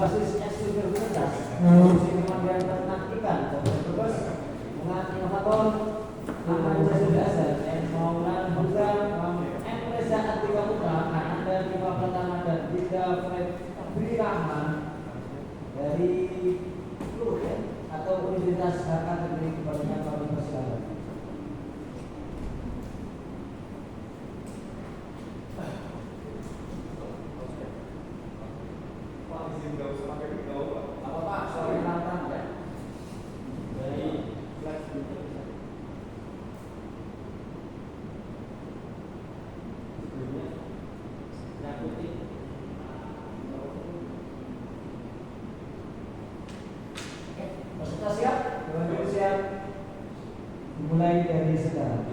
berbasis ekstruktur cerdas, produksi kemandirian peternak ikan, terus dengan inovator akan jadi dasar dan Maulana Buddha Reza Atika Putra Anda lima pertama dan tiga Febri Rahman dari ya, atau Universitas akan diberi kepadanya kami persilakan. Apa Pak? Soalnya lantang ya. Dari slide berikutnya. Sebelumnya saya kutip. Oke, peserta siap? Teman-teman siap? Dimulai dari sekarang.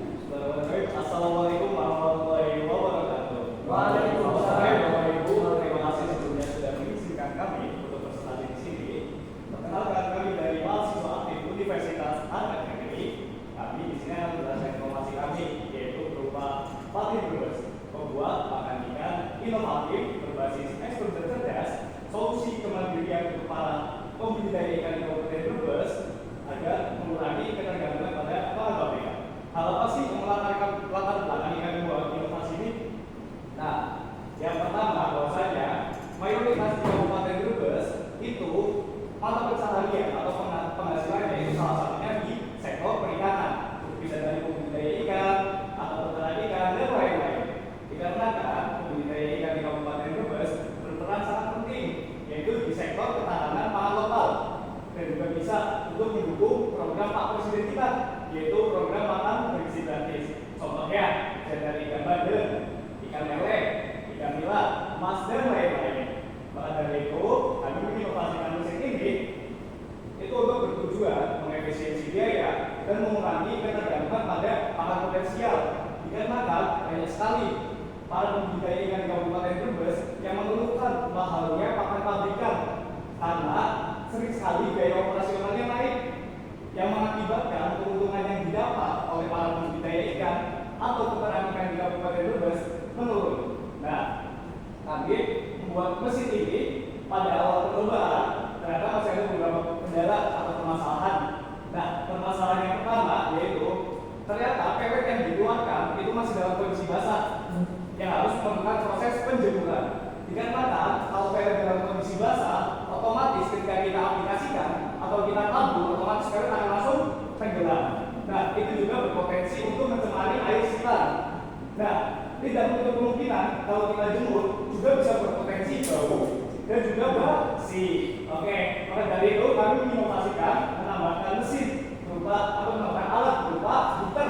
Assalamualaikum warahmatullahi wabarakatuh. Waalaikumsalam. Bapak Ibu, terima kasih sebelumnya sudah mengizinkan kami untuk berpresentasi di sini. Perkenalkan, kami dari mahasiswa aktif Universitas Anak Negeri. Kami di sini akan menjelaskan informasi kami, yaitu berupa Fatih Brebes, membuat makan ikan inovatif berbasis ekstruktur cerdas, solusi kemandirian untuk para pembudidaya ikan di Kabupaten Brebes agar mengurangi ketergantungan pada para pabrik. Hal apa sih yang latar belakang inovasi ini? Nah, yang pertama bahwasanya mayoritas di Kabupaten Brebes itu mata pencaharian atau penghasilannya itu salah satunya di sektor perikanan, bisa dari pembudidaya ikan atau peternak ikan dan lain-lain. Dikarenakan pembudidaya ikan di Kabupaten Brebes berperan sangat penting, yaitu di sektor ketahanan pangan lokal dan juga bisa untuk mendukung program Pak Presiden kita, yaitu program makan bergizi gratis. Contohnya bisa dari ikan bandeng, ikan lele, ikan nila, emas dan lain-lain. Maka dari itu, kami menginovasikan mesin ini itu untuk bertujuan mengefisiensi biaya dan mengurangi ketergantungan pada pakan potensial. Dikarenakan banyak sekali para pembudidaya ikan di Kabupaten Brebes yang mengeluhkan mahalnya pakan pabrikan karena sering sekali biaya operasionalnya naik, yang mengakibatkan keuntungan yang didapat oleh para pembudidaya ikan atau peternak ikan di Kabupaten Brebes menurun. Nah, kami membuat mesin ini pada awal percobaan ternyata masih ada beberapa kendala atau permasalahan. Nah, permasalahan yang pertama yaitu ternyata pelet yang dikeluarkan itu masih dalam kondisi basah yang harus melakukan proses penjemuran. Dikarenakan kalau pelet dalam kondisi basah, otomatis ketika kita aplikasikan atau kita tabur, otomatis pelet akan langsung tenggelam. Nah, itu juga berpotensi untuk mencemari air sekitar. Nah, tidak menutup kemungkinan kalau kita jemur juga bisa berpotensi bau dan juga bersih. Oke, maka dari itu kami menginovasikan menambahkan mesin berupa atau menambahkan alat berupa heater.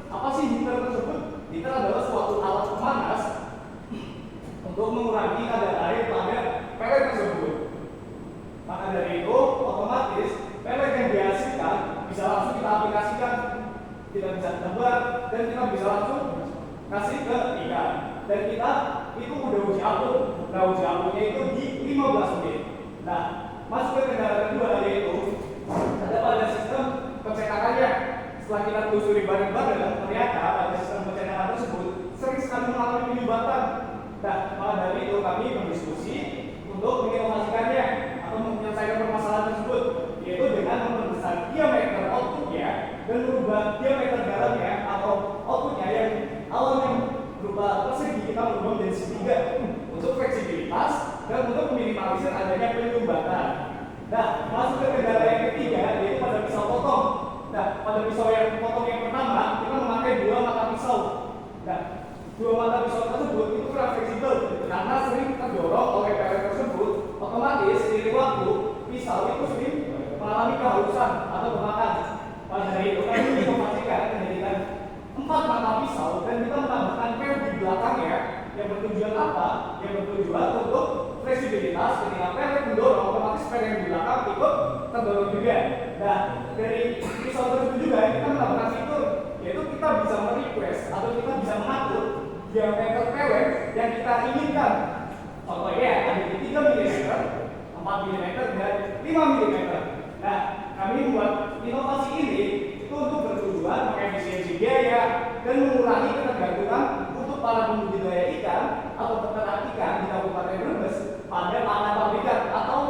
Apa sih heater tersebut? Heater adalah suatu alat pemanas untuk mengurangi kadar air pada pelet tersebut. Maka dari itu, otomatis pelet yang dihasilkan bisa langsung kita aplikasikan, tidak bisa tebar dan kita bisa langsung kasih ke ikan. Dan kita itu udah uji apung. Nah, uji apungnya itu di 15 menit. Nah, masuk ke kendala kedua yaitu ada pada sistem pencetakannya. Setelah kita telusuri bareng-bareng, ternyata pada sistem pencetakan tersebut sering sekali mengalami penyumbatan. Nah, maka dari itu kami berdiskusi untuk menginovasikannya atau menyelesaikan permasalahan tersebut, yaitu dengan memperbesar diameter outputnya dan merubah diameter dalamnya atau outputnya yang awalnya berupa persegi kita merubah menjadi segitiga untuk fleksibilitas dan untuk meminimalisir adanya penyumbatan. Nah, masuk ke kendala yang ketiga yaitu pada pisau potong. Nah, pada pisau yang potong yang pertama kita memakai dua mata pisau. Nah, dua mata pisau tersebut itu kurang fleksibel karena sering terdorong oleh pelet tersebut. Otomatis seiring waktu pisau itu sering mengalami kehausan atau kemakan. Pada dari itu kami menginovasikan menjadikan 4 mata pisau dan kita menambahkan pel di belakangnya yang bertujuan apa? Yang bertujuan untuk fleksibilitas ketika pelet mendorong, otomatis pel yang di belakang ikut terdorong juga. Nah, dari pisau tersebut juga kita menambahkan fitur, yaitu kita bisa merequest atau kita bisa mengatur diameter pelet yang kita inginkan. Contohnya ada di 3 mm, 4 mm, dan 5 mm. Nah, kami membuat inovasi ini itu untuk bertujuan mengefisiensi biaya dan mengurangi ketergantungan untuk para pembudidaya ikan atau peternak ikan di Kabupaten Brebes pada pakan pabrikan atau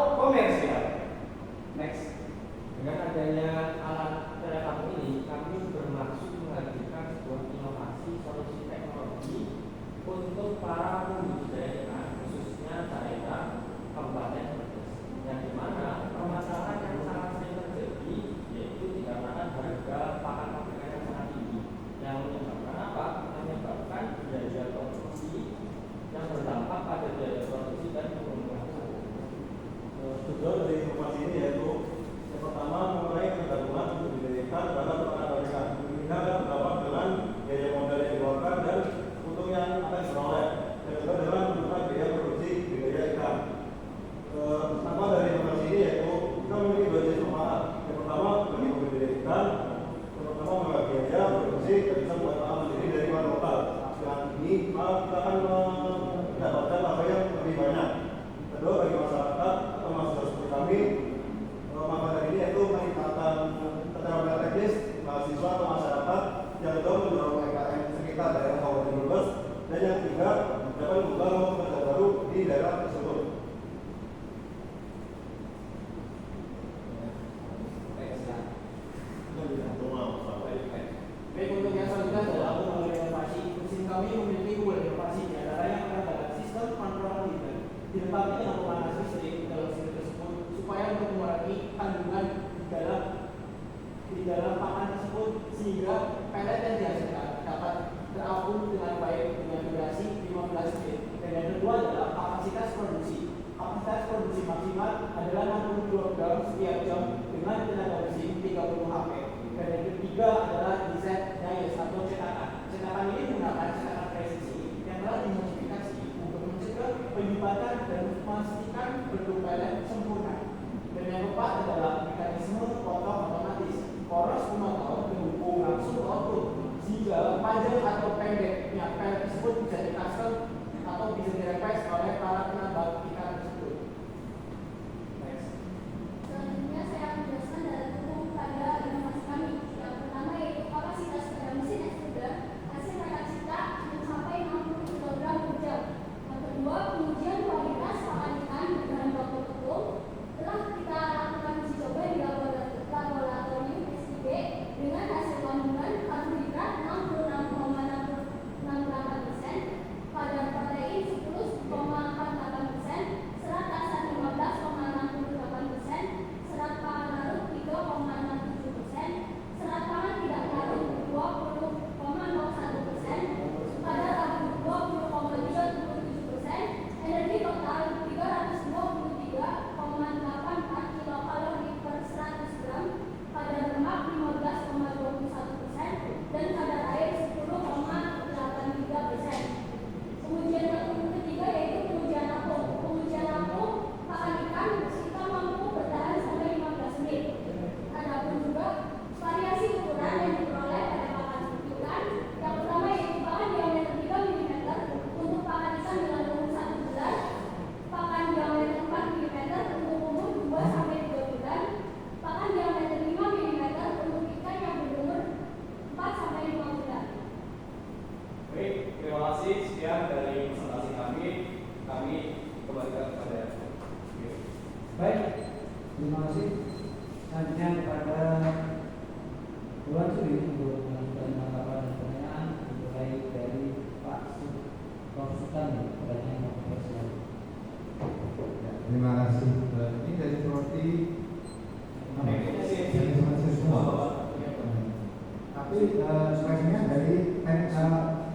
pemanas listrik dalam sirkuit tersebut supaya untuk mengurangi kandungan di dalam pakan tersebut sehingga pelet yang dihasilkan dapat terapung dengan baik dengan durasi 15 menit. Dan yang kedua adalah kapasitas produksi. Kapasitas produksi maksimal adalah 60 kg setiap jam dengan tenaga mesin 30 HP. Dan yang ketiga adalah desain dies atau cetakan. Cetakan ini menggunakan cetakan presisi yang telah dimodifikasi untuk mencegah penyumbatan dan memastikan bentuk pelet sempurna. Dan yang keempat adalah mekanisme potong otomatis. Poros pemotong dihubung langsung ke output sehingga panjang atau pendeknya pelet tersebut bisa di-custom atau bisa direquest oleh para penambang ikan tersebut. Selanjutnya saya akan menjelaskan dalam hukum pada inovasi kami. Yang pertama yaitu kapasitas pada mesin extruder hasil mereka cipta mencapai 60 kg per jam. Yang kedua, pengujian kualitas pakan ikan berbahan baku tepung telah kita lakukan uji coba di laboratorium SIB dengan hasil kandungan karbohidrat 66,68%, kadar protein 10,48%, serat asam 15,68%, serat pangan larut 3,67%, serat pangan tidak larut 20,01%, kadar abu 20,37%, energi total 323,84 kilokalori per 100 gram, kadar lemak 15,21%, dan kadar air 10,83%. Kemudian yang ketiga yaitu pengujian apung. Pengujian apung pakan ikan kita mampu bertahan sampai 15 menit. Adapun juga variasi ukuran yang diperoleh pada pakan ikan. Yang pertama yaitu pakan diameter 3 mm untuk pakan ikan dengan umur 1 bulan, pakan diameter 4 mm untuk umur 2 sampai 3 bulan, pakan diameter 5 mm untuk ikan yang berumur 4 sampai 5 bulan. Baik, terima kasih. Sekian dari presentasi kami. Kami kembalikan kepada Baik, terima kasih. Selanjutnya kepada Tuan Suri untuk mengajukan tanggapan dan pertanyaan mulai dari Pak Sultan pertanyaan yang profesional. Terima kasih. Ini dari seperti tapi sebenarnya dari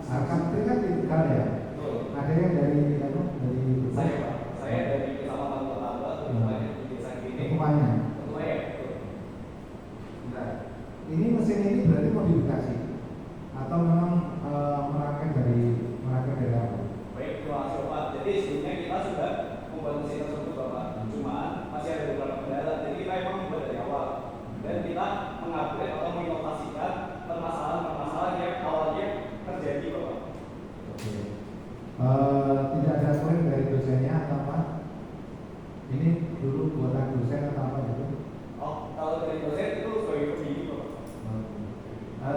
harga menteri kan digital ya. Ada yang dari saya Pak. Saya dari Kecamatan Tetangga, ketuanya di Desa Gini. Ketuanya. Ketuanya, betul. Nah, ini mesin ini berarti modifikasi atau memang merangkai dari apa? Baik, terima kasih Pak. Jadi sebelumnya kita sudah membuat mesin tersebut Bapak. Cuma masih ada beberapa kendala. Jadi kita memang membuat dari awal. Dan kita mengupgrade atau menginovasikan permasalahan-permasalahan yang awalnya terjadi Bapak. Oke. Tidak ada klaim dari dosennya atau apa? Ini dulu buatan dosen atau apa gitu? Oh, kalau dari dosen itu sebagai pembimbing Bapak.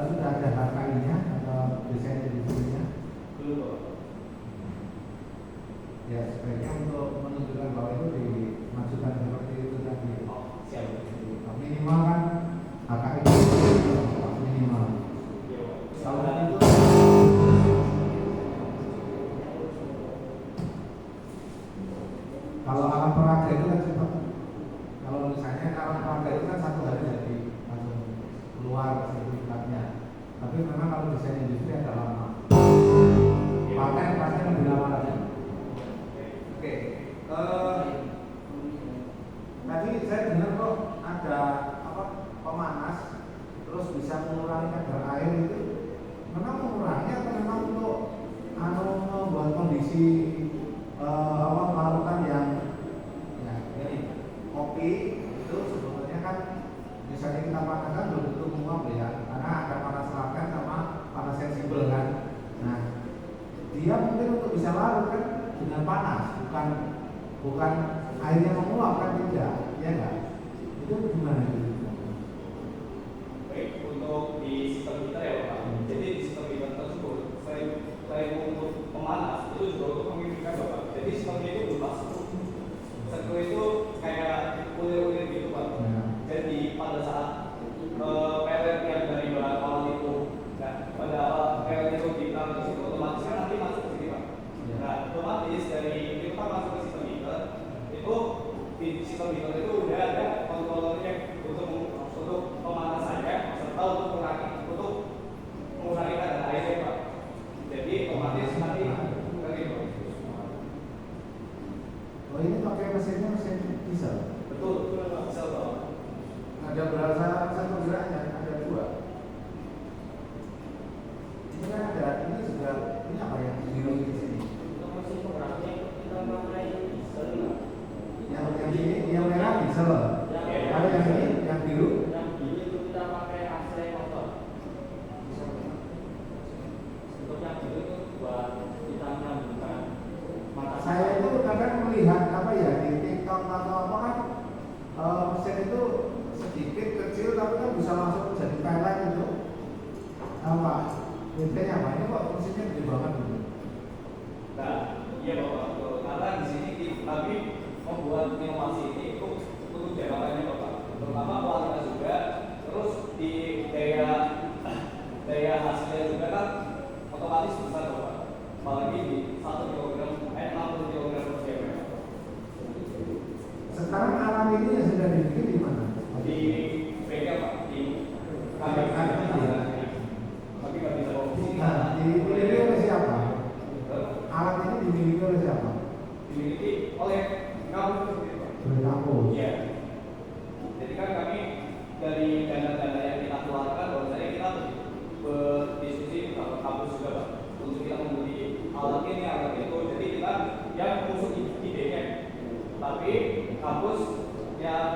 Sudah ada HKI-nya atau desain editornya? Belum Bapak. Ya sebaiknya untuk menunjukkan bahwa itu dimaksudkan seperti itu tadi. Oh, siap. Minimal kan HKI minimal. Iya Pak. Kalau itu kalau alat peraga itu kan cepat. Kalau misalnya alat peraga itu kan satu hari jadi langsung keluar sertifikatnya. Tapi memang kalau desain industri agak lama. Paten lebih lama lagi. Oke. Tadi saya dengar kok ada pemanas terus bisa mengurangi kadar air itu. Memang mengurangi atau memang untuk membuat kondisi larutan yang ya ini kopi itu sebetulnya kan misalnya kita panaskan belum tentu menguap ya karena ada panas laten sama panas sensibel kan. Nah dia mungkin untuk bisa larut kan dengan panas bukan airnya menguap kan tidak ya enggak itu gimana itu? Baik, untuk di sistem kita ya Bapak. Jadi di sistem kita tersebut selain untuk pemanas itu juga untuk mengirimkan Bapak. Jadi sistemnya itu berupa seku itu kayak ulir-ulir gitu Pak. Jadi pada saat pelet yang dari bahan awal itu, nah pada awal pelet itu ditaruh di situ otomatis kan nanti masuk ke sini Pak. Nah otomatis dari itu kan masuk ke sistem kita di sistem heater itu udah ada kontrolernya untuk pemanasannya serta untuk mengurangi kadar airnya Pak. Jadi otomatis nanti gitu. Oh ini pakai mesin diesel. Betul, diesel Pak. Ada berapa satu geraknya? Ada dua. Ini kan ada, ini juga, ini apa yang biru di sini? Untuk mesin penggeraknya kita pakai diesel. Yang ini, yang merah diesel. Kalau yang ini, yang biru? Yang biru itu kita pakai AC motor. Untuk yang biru itu buat kita menyambungkan mata Saya itu kadang melihat apa ya di TikTok atau apa kan mesin itu sedikit kecil tapi kan bisa langsung jadi pelet itu. Apa? Bedanya apa? Ini kok mesinnya gede banget gitu. Nah, iya Bapak, betul. Karena di sini kami membuat inovasi ini untuk jangka Bapak, terutama kualitas juga, terus di daya hasilnya juga kan otomatis besar Bapak. Apalagi di 1 kg, 60 kg per jam. Sekarang alat ini yang sudah dibikin di mana? Di bengkel Pak, di kami tapi nggak bisa bawa ke sini. Nah, dimiliki oleh siapa? Alat ini dimiliki oleh siapa? Dimiliki oleh kampus sendiri Pak. Oleh kampus. Iya. Jadi kan kami dari dana-dana yang kita keluarkan, bahwasanya kita berdiskusi sama kampus juga Pak, untuk kita membeli alat ini, alat itu. Jadi kita yang mengusung idenya, tapi kampus yang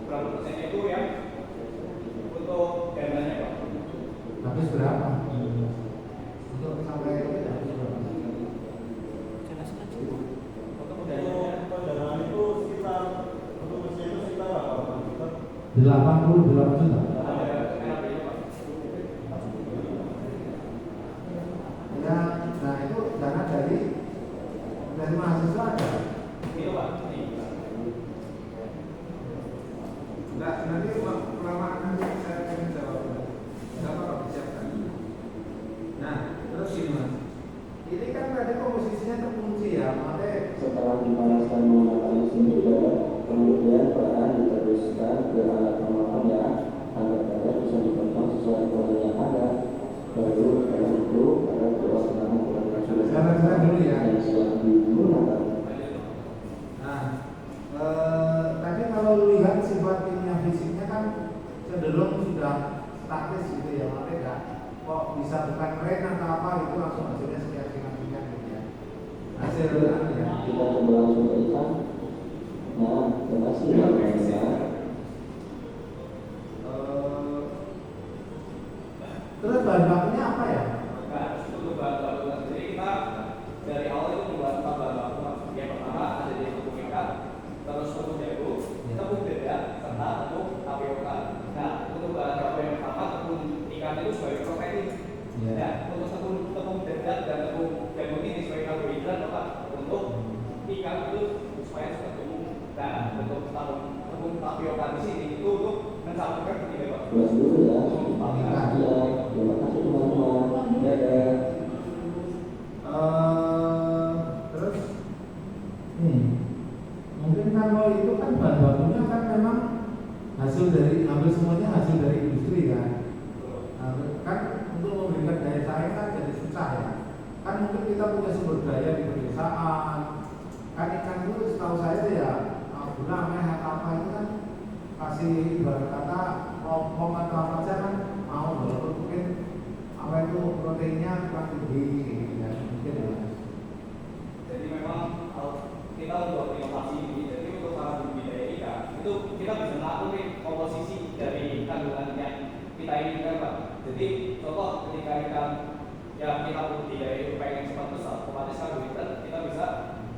berapa persennya itu yang untuk dananya Pak. Habis berapa? Untuk sampai habis berapa? untuk Pendanaan itu sekitar untuk mesin itu sekitar berapa? 88 juta. Ada NAP-nya Pak. Ya, nah itu dana dari mahasiswa ada. Itu Pak. Ini. Enggak, nanti kelamaan nanti saya ingin jawab. Berapa kalau disiapkan? Nah, terus ini Mas. Ini kan tadi komposisinya terkunci ya, makanya Setelah dipanaskan menggunakan mesin juga, kemudian bahan diteruskan ke alat pemotong ya, agar bahan bisa dipotong sesuai ukuran yang ada. Baru setelah itu ada dua setengah ukuran jalan-jalan dulu ya. yang siap digunakan. Nah, tadi kalau lihat sifat kimia fisiknya kan cenderung sudah statis gitu ya, makanya kok bisa bukan keren atau apa itu langsung hasilnya sekian gitu ya. Hasil ya. Kita coba langsung ke ikan. Nah, terima kasih teman-teman. Terus bahan bakunya apa ya? Nah, untuk bahan baku sendiri kita dari awal itu membuat 4 bahan baku. Yang pertama ada di tepung ikan, terus tepung jagung, tepung dedak, serta tepung tapioka. Nah, untuk bahan baku yang pertama tepung ikan itu sebagai protein. Ya, untuk tepung dedak dan tepung jagung ini sebagai karbohidrat Bapak. Untuk ikan itu supaya cepat tumbuh. Nah, untuk tepung tapioka di sini itu untuk mencampurkan ketiga Pak. Puas dulu ya. Iya, terima kasih teman-teman. Dadah. Terus mungkin kalau itu kan bahan bakunya kan memang hasil dari hampir semuanya hasil dari industri kan. Nah, kan untuk memberikan daya saing kan jadi susah ya. Kan mungkin kita punya sumber daya di pedesaan. Kan ikan itu setahu saya ya gula meh atau apa itu kan kasih ibarat kata lompong atau apa saja kan mau, walaupun mungkin apa itu proteinnya kurang tinggi gitu ya mungkin ya. Jadi memang kita untuk inovasi ini, jadi untuk para budidaya ikan itu kita bisa mengatur komposisi dari kandungan yang kita inginkan Pak. Jadi contoh ketika ikan yang kita budidaya itu pengen cepat besar, otomatis karbohidrat kita bisa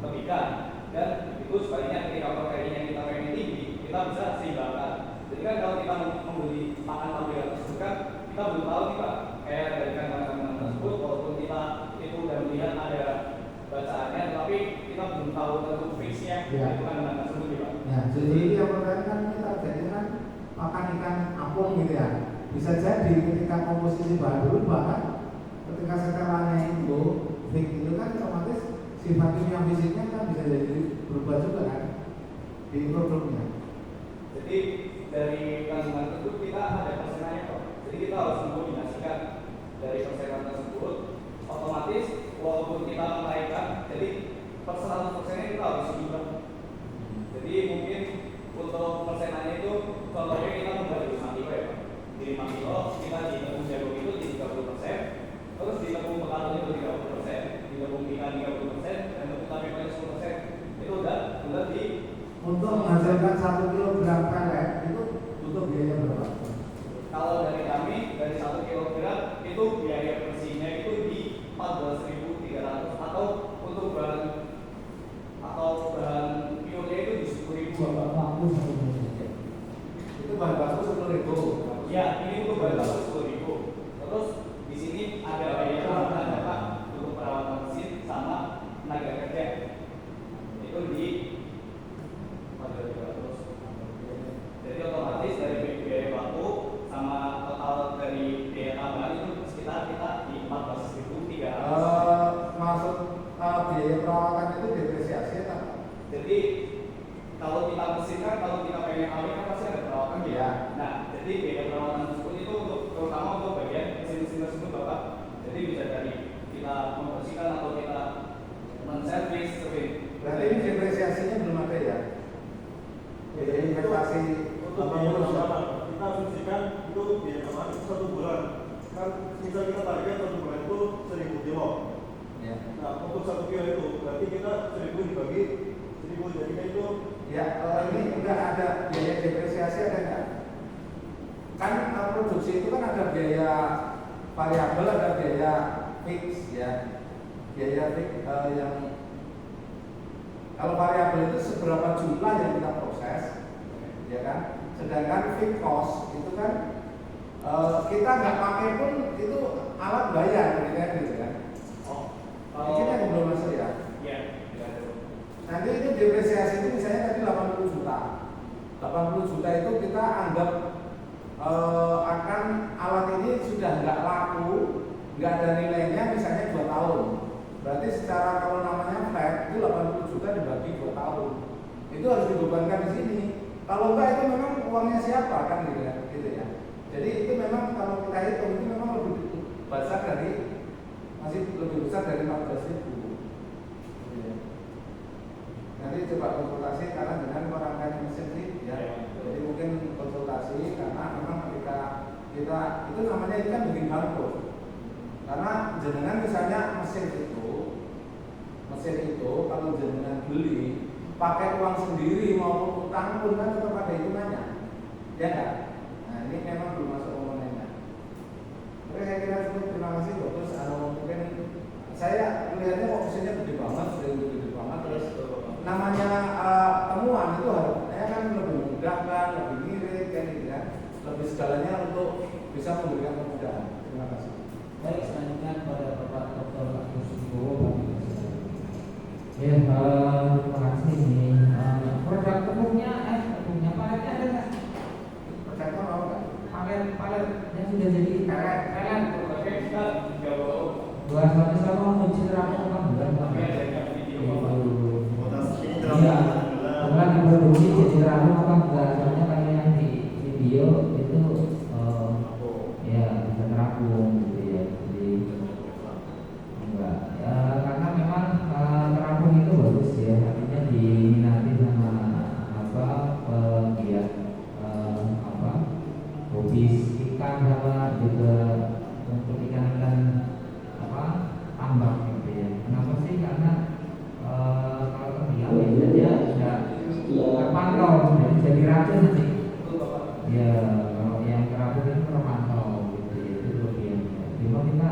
lebihkan, dan itu sebaliknya ketika protein yang kita pengen tinggi kita bisa seimbangkan. Jadi kan kalau kita membeli makan karbohidrat tersebut kan kita belum tahu nih Pak, kayak dari kandungan tersebut walaupun kita itu udah melihat ada bacaannya, tapi kita belum tahu tentu fixnya itu kandungan tersebut Pak. Ya, jadi yang pertama kan kita jadi kan makan ikan apung gitu ya. Bisa jadi ketika komposisi bahan berubah kan, ketika setelannya itu fix itu kan otomatis sifat kimia fisiknya kan bisa jadi berubah juga kan. di produknya. Jadi dari kandungan tersebut kita ada persenannya kok. Jadi kita harus mengkombinasikan dari persenan tersebut. Otomatis walaupun kita menaikkan, jadi per 100% kita harus imbang. Jadi mungkin untuk persenannya itu contohnya kita membuat 5 kilo ya Pak. Di 5 kilo kita di tepung jagung itu di 30%, terus di tepung pekalung itu 30%, di tepung ikan 30%, dan tepung tapioca 10%. Itu udah di Untuk menghasilkan 1 kilogram pelet itu butuh biaya berapa? kalau dari kami dari 1 kilogram itu biaya bersihnya itu di 14.300 atau untuk bahan purnya itu di 10.000 Bapak. Itu bahan baku 10.000. Ya, ini untuk bahan baku 10.000. Terus di sini ada biaya tambahan ya Pak untuk perawatan mesin sama tenaga kerja. Itu di 4.300. Jadi otomatis dari biaya baku sama total dari biaya tambahan itu sekitar kita di 14.300. Maksud biaya perawatan itu depresiasi atau? Jadi kalau kita mesin kan kalau kita pengen awet kan pasti ada perawatan ya. Iya. Nah, jadi biaya perawatan tersebut itu untuk terutama untuk bagian mesin-mesin tersebut Bapak. Jadi bisa dari kita membersihkan atau kita menservis seperti. Berarti ini depresiasinya belum ada ya? Biaya investasi Untuk biaya tambahan kita asumsikan itu biaya tambahan itu 1 bulan. Kan misal kita target 1 bulan itu 1.000 kilo. ya. Nah untuk 1 kilo itu berarti kita 1.000 dibagi 1.000 jadinya itu Ya, ini enggak ada biaya depresiasi ada enggak? Kan produksi itu kan ada biaya variabel, ada biaya fix ya. Biaya fix yang kalau variabel itu seberapa jumlah yang kita proses, ya kan? Sedangkan fixed cost itu kan kita nggak pakai pun itu alat bayar, gitu kan? Oh, Ini kan yang belum masuk ya. Iya. Nanti itu depresiasi itu misalnya tadi 80 juta. 80 juta itu kita anggap akan alat ini sudah nggak laku, nggak ada nilainya misalnya 2 tahun. Berarti secara kalau namanya flat itu 80 juta dibagi 2 tahun. Itu harus dibebankan di sini. Kalau enggak itu memang uangnya siapa kan gitu ya. Jadi itu memang kalau kita hitung itu memang lebih besar dari masih lebih besar dari 14.000. Nanti coba konsultasi karena dengan merangkaian mesin sih ya. Jadi mungkin konsultasi karena memang ketika kita itu namanya ini kan bikin barcode. Karena jenengan misalnya mesin itu kalau jenengan beli pakai uang sendiri maupun utang pun kan tetap ada hitungannya, ya kan? Nah ini memang belum masuk komponennya. Oke, saya kira cukup, terima kasih bagus. Mungkin saya melihatnya kok mesinnya gede banget, sudah gede banget. Terus namanya temuan itu harusnya kan lebih mudah kan, lebih mirip kan, gitu kan? Lebih segalanya untuk bisa memberikan kemudahan. Terima kasih. Baik, selanjutnya pada Bapak Dr. Agus Wibowo. Ya, terima kasih. Produk tepungnya paletnya ada nggak? Percaya mau nggak? Palet yang sudah jadi pelet. Oke, kita jauh. 200 sama menguji terapung apa bulan Pak? Iya, bukan diproduksi jadi terapung apa enggak? Soalnya kayak yang di video itu ya bisa terapung gitu ya. Jadi enggak ya karena memang terapung itu bagus ya, artinya diminati sama pegiat hobis ikan sama juga untuk ikan tambak gitu ya. Kenapa sih? Karena kalau terdiam ya dia tidak terpantau, jadi racun nanti. Ya kalau yang terapung itu terpantau gitu ya, itu bagiannya. Cuma kita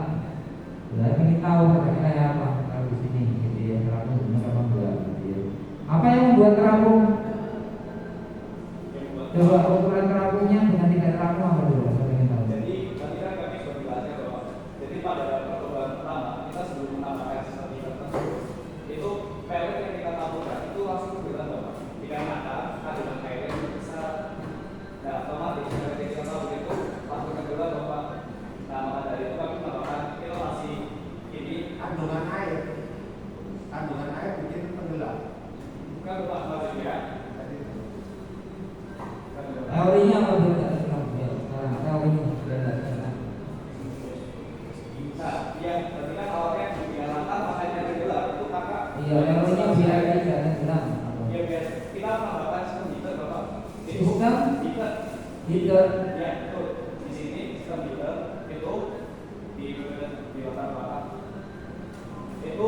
ingin tahu kayak apa kalau di sini gitu ya, terapung benar apa enggak gitu ya. Apa yang membuat terapung? Coba ukuran terapungnya dengan tidak terapung apa dulu? Saya ingin tahu. Jadi tadi kan kami sudah bilang bahwa jadi pada percobaan pertama kita sebelum menambahkan sistem tersebut itu pelet yang kita taburkan itu langsung kebetulan Bapak dikarenakan kandungan air yang besar. Nah otomatis ketika kita tahu itu langsung kebetulan Bapak. Nah maka dari itu kami menambahkan kita masih ini Kandungan air bikin tenggelam. bukan Bapak maksudnya. Sistem heater. heater. Ya, betul. Di sini sistem heater itu di latar belakang itu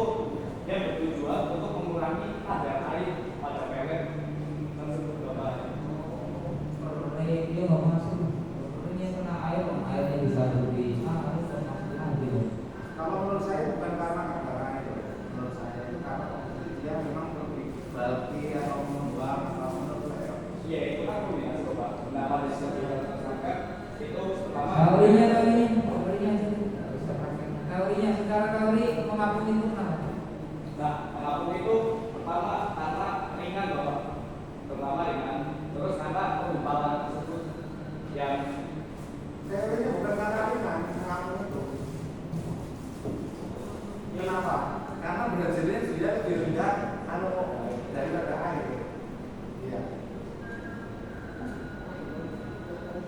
yang bertujuan untuk mengurangi kadar air pada pelet tersebut Bapak. Dia nggak masuk. Ini kena airnya bisa lebih gitu. Kalau menurut saya bukan karena kadar air, menurut saya itu karena dia memang lebih bulky atau membuang atau menurut saya. Iya, itu kan kombinasi Bapak. Nah, pada sistem heater tersangkat itu pertama Kalorinya secara kalori mengapung itu kenapa? Nah, mengapung itu pertama karena ringan Bapak. Pertama ringan, terus karena penggumpalan tersebut yang Teorinya bukan karena ringan, mengapung itu. Kenapa? Karena berat jadinya sudah lebih rendah daripada air. Iya.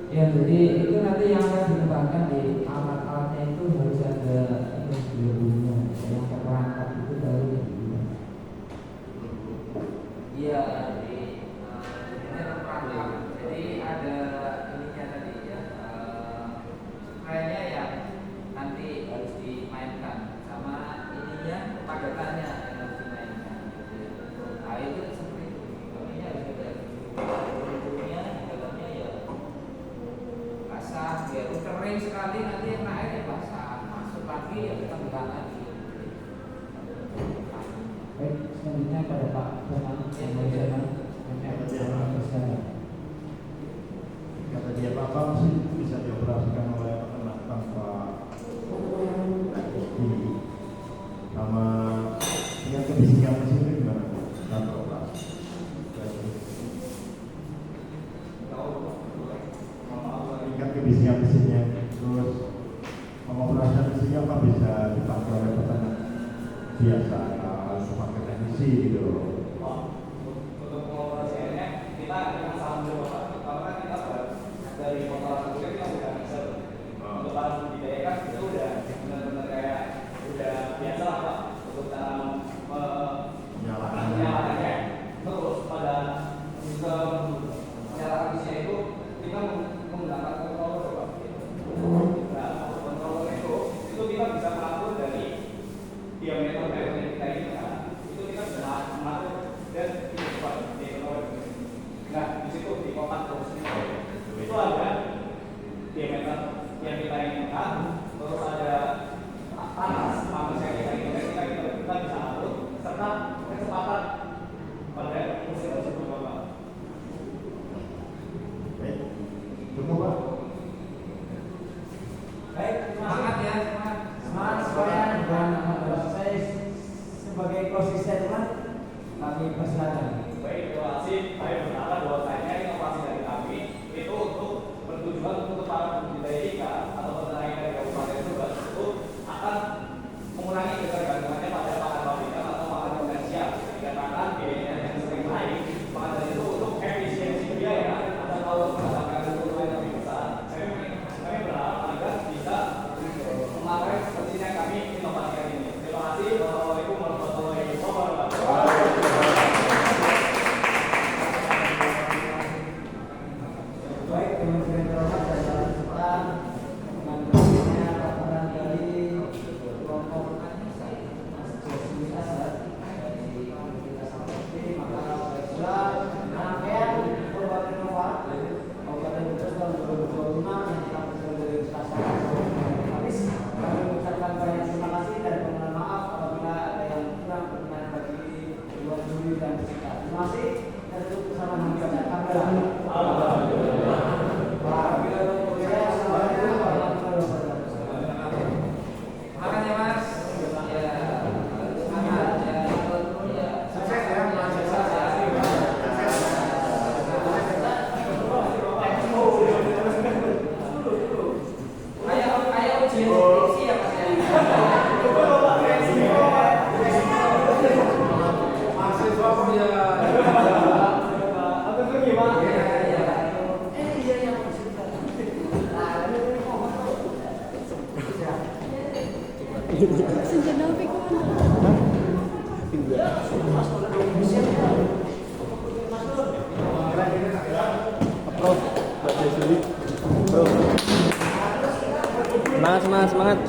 Ya, jadi itu nanti yang akan dikembangkan di alat-alatnya itu harus ada dulunya, yang terperangkap itu baru yang dulunya. Iya, jadi ini terperangkap. Jadi ada ininya tadi ya, spraynya yang nanti harus dimainkan sama ininya kepadatannya yang harus dimainkan. Nah itu seperti itu. Ininya harus ada dulunya, di dalamnya ya basah, biar kering sekali nanti yang airnya basah, masuk lagi ya kita buka lagi. Baik, selanjutnya pada Pak Kata dia apa sih bisa dioperasikan oleh peternak tanpa sama dengan kebisikan mesin itu gimana tanpa operasi? Tingkat kebisikan mesinnya, terus pengoperasian mesinnya apa bisa dipakai oleh peternak biasa atau pakai teknisi gitu loh. untuk pengoperasiannya kita dengan saham dulu Bapak. Karena kita dari kotoran kulit kita sudah bisa untuk para budidaya kan itu udah benar-benar kayak udah biasa lah Pak untuk cara menyalakannya. Terus pada sistem menyalakan mesinnya itu kita menggunakan controller Bapak. Nah, controller itu kita bisa mengatur dari diameter yang kita inginkan. Itu kita bisa mengatur dan itu cepat di controller. Nah, di situ di kotak terus itu ada diameter yang kita inginkan, terus ada panas yang kita inginkan, kita bisa atur serta kecepatan pada mesin tersebut Bapak. Baik, cukup Pak. Baik, semangat ya, semangat sekalian dan saya sebagai closing statement kami persilakan. Baik, terima kasih. Saya berharap bahwasanya inovasi dari kami itu untuk bertujuan untuk para budidaya ikan atau peternak ikan di Kabupaten Tuban itu akan mengurangi ketergantungannya pada pakan pabrikan atau pakan komersial. Dikarenakan biayanya yang sering naik, maka dari itu untuk efisiensi biaya dan kalau mendapatkan keuntungan yang lebih besar, kami berharap agar bisa memakai seperti yang kami inovasikan ini. Terima kasih. Wassalamualaikum warahmatullahi wabarakatuh. Baik, Kementerian Terhormat dan dalam kesempatan dengan berdirinya laporan dari kelompok Josmi Asad dari Universitas Samarkand, maka baiklah rangkaian Kabupaten Nova Kabupaten Brebes tahun 2025 yang telah berasal dari Universitas Samarkand habis. Kami mengucapkan banyak terima kasih dan permohonan maaf apabila ada yang kurang berkenan bagi kedua juri dan peserta. Terima kasih dan untuk bersama kami. Makan ya Mas. Ya, semangat ya. Sukses ya, Mas. Ayo ujian skripsi ya Mas ya. Mahasiswa pun ya. Apa tuh gimana? Mas, Bro, Mbak Desuli. Bro. Semangat, semangat, semangat.